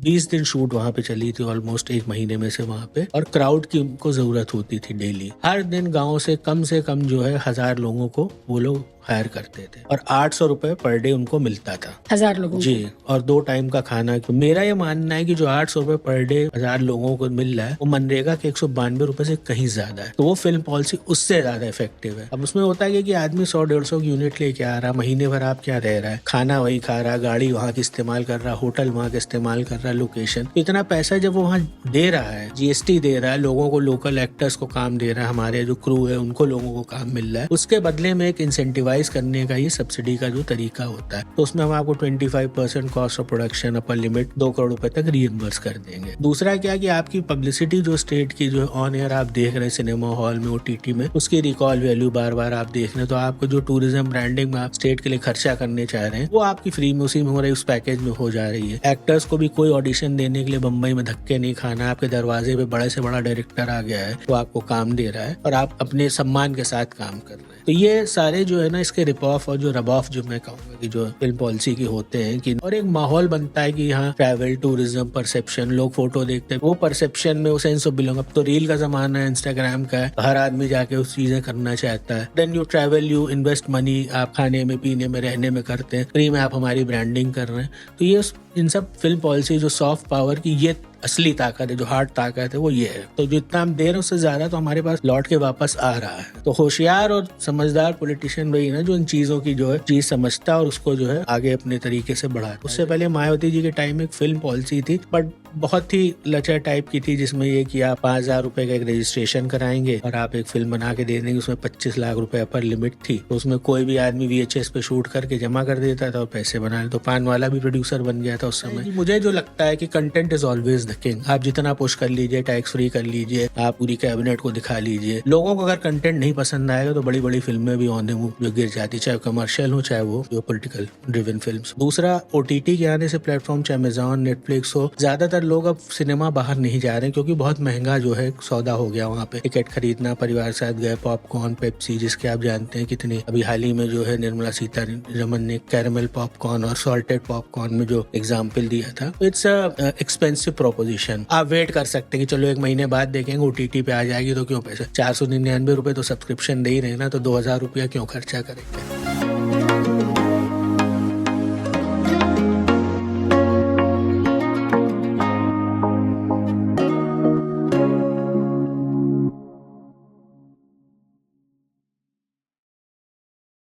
20 दिन शूट वहाँ पे चली थी, ऑलमोस्ट 1 महीने में से वहाँ पे। और क्राउड की उनको जरूरत होती थी डेली। हर दिन गाँव से कम जो है 1000 लोगों को वो लोग हायर करते थे और 800 रुपए पर डे उनको मिलता था 1000 लोगों जी, और 2 टाइम का खाना। तो मेरा ये मानना है कि जो 800 रुपए पर डे 1000 लोगों को मिल रहा है वो मनरेगा के 192 रुपए से कहीं ज्यादा है। तो वो फिल्म पॉलिसी उससे ज्यादा इफेक्टिव है। अब उसमें होता है कि आदमी 100-150 की यूनिट लेके आ रहा, महीने भर आप क्या रह रहा है, खाना वही खा रहा, गाड़ी वहाँ की इस्तेमाल कर रहा, होटल वहाँ का इस्तेमाल कर रहा, लोकेशन। तो इतना पैसा जब वो वहाँ दे रहा है, जीएसटी दे रहा है, लोगों को, लोकल एक्टर्स को काम दे रहा है, हमारे जो क्रू है उनको लोगों को काम मिल रहा है, उसके बदले में एक इंसेंटिवाइज करने का ये सब्सिडी का जो तरीका होता है। तो उसमें हम आपको 25% cost of production upper limit 2 crore रुपए तक रीइंबर्स कर देंगे। दूसरा क्या कि आपकी पब्लिसिटी जो स्टेट की जो ऑन एयर आप देख रहे हैं सिनेमा हॉल में, ओटीटी में, उसकी रिकॉल वैल्यू बार बार आप देख रहे हैं, तो आपको जो टूरिज्म ब्रांडिंग में आप स्टेट के लिए खर्चा करने चाह रहे हैं वो आपकी फ्री में उसी में हो रही, उस पैकेज में हो जा रही है। एक्टर्स को भी कोई ऑडिशन देने के लिए बम्बई में धक्के नहीं खाना, आपके दरवाजे पे बड़े से बड़ा डायरेक्टर आ गया है वो आपको काम दे रहा है और आप अपने सम्मान के साथ काम कर रहे हैं। तो ये सारे जो है ना इसके रिप ऑफ और जो रब ऑफ जो मैं कहूँगा कि जो फिल्म पॉलिसी की होते हैं कि, और एक माहौल बनता है कि यहाँ ट्रैवल, टूरिज्म, परसेप्शन, लोग फोटो देखते हैं, वो परसेप्शन में वो सेंस ऑफ बिलोंग। अब तो रील का जमाना है, इंस्टाग्राम का है, हर आदमी जाके उस चीजें करना चाहता है। Then you travel, you invest money, आप खाने में, पीने में, रहने में करते हैं, फ्री में आप हमारी ब्रांडिंग कर रहे हैं। तो ये इन सब फिल्म पॉलिसी जो सॉफ्ट पावर की ये असली ताकत है, जो हार्ड ताकत है वो ये है। तो जितना हम दे रहे हैं उससे ज्यादा तो हमारे पास लौट के वापस आ रहा है। तो होशियार और समझदार पॉलिटिशियन वही ना जो इन चीजों की जो है चीज समझता है और उसको जो है आगे अपने तरीके से बढ़ाता है। उससे पहले मायावती जी के टाइम में एक फिल्म पॉलिसी थी बट बहुत ही लचर टाइप की थी, जिसमें ये कि आप 5000 रुपए का एक रजिस्ट्रेशन कराएंगे और आप एक फिल्म बना के दे देंगे। उसमें 25 लाख रुपए अपर लिमिट थी। तो उसमें कोई भी आदमी VHS पे शूट करके जमा कर देता था और पैसे बना। तो पान वाला भी प्रोड्यूसर बन गया था उस समय। मुझे जो लगता है कि content is always the king. आप जितना पुश कर लीजिए, टैक्स फ्री कर लीजिए, आप पूरी कैबिनेट को दिखा लीजिए, लोगों को अगर कंटेंट नहीं पसंद आएगा तो बड़ी बड़ी फिल्में भी ऑन द मूव जो गिर जाती, चाहे कमर्शियल हो चाहे वो जो पॉलिटिकल ड्रिवन फिल्म्स। दूसरा, OTT के आने से प्लेटफॉर्म चाहे अमेजॉन, नेटफ्लिक्स हो, ज्यादातर लोग अब सिनेमा बाहर नहीं जा रहे हैं क्योंकि बहुत महंगा जो है सौदा हो गया। वहाँ पे टिकट खरीदना, परिवार साथ गए, पॉपकॉर्न, पेप्सी, जिसके आप जानते हैं कितनी, अभी हाल ही में जो है निर्मला सीतारमन ने कैरेमल पॉपकॉर्न और सॉल्टेड पॉपकॉर्न में जो एग्जाम्पल दिया था, इट्स अ एक्सपेंसिव प्रोपोजिशन। आप वेट कर सकते हैं कि चलो 1 महीने बाद देखेंगे, OTT पे आ जाएगी तो क्यों पैसा, 499 रुपए तो सब्सक्रिप्शन दे ही रहे ना, तो 2000 रुपया क्यों खर्चा करेंगे।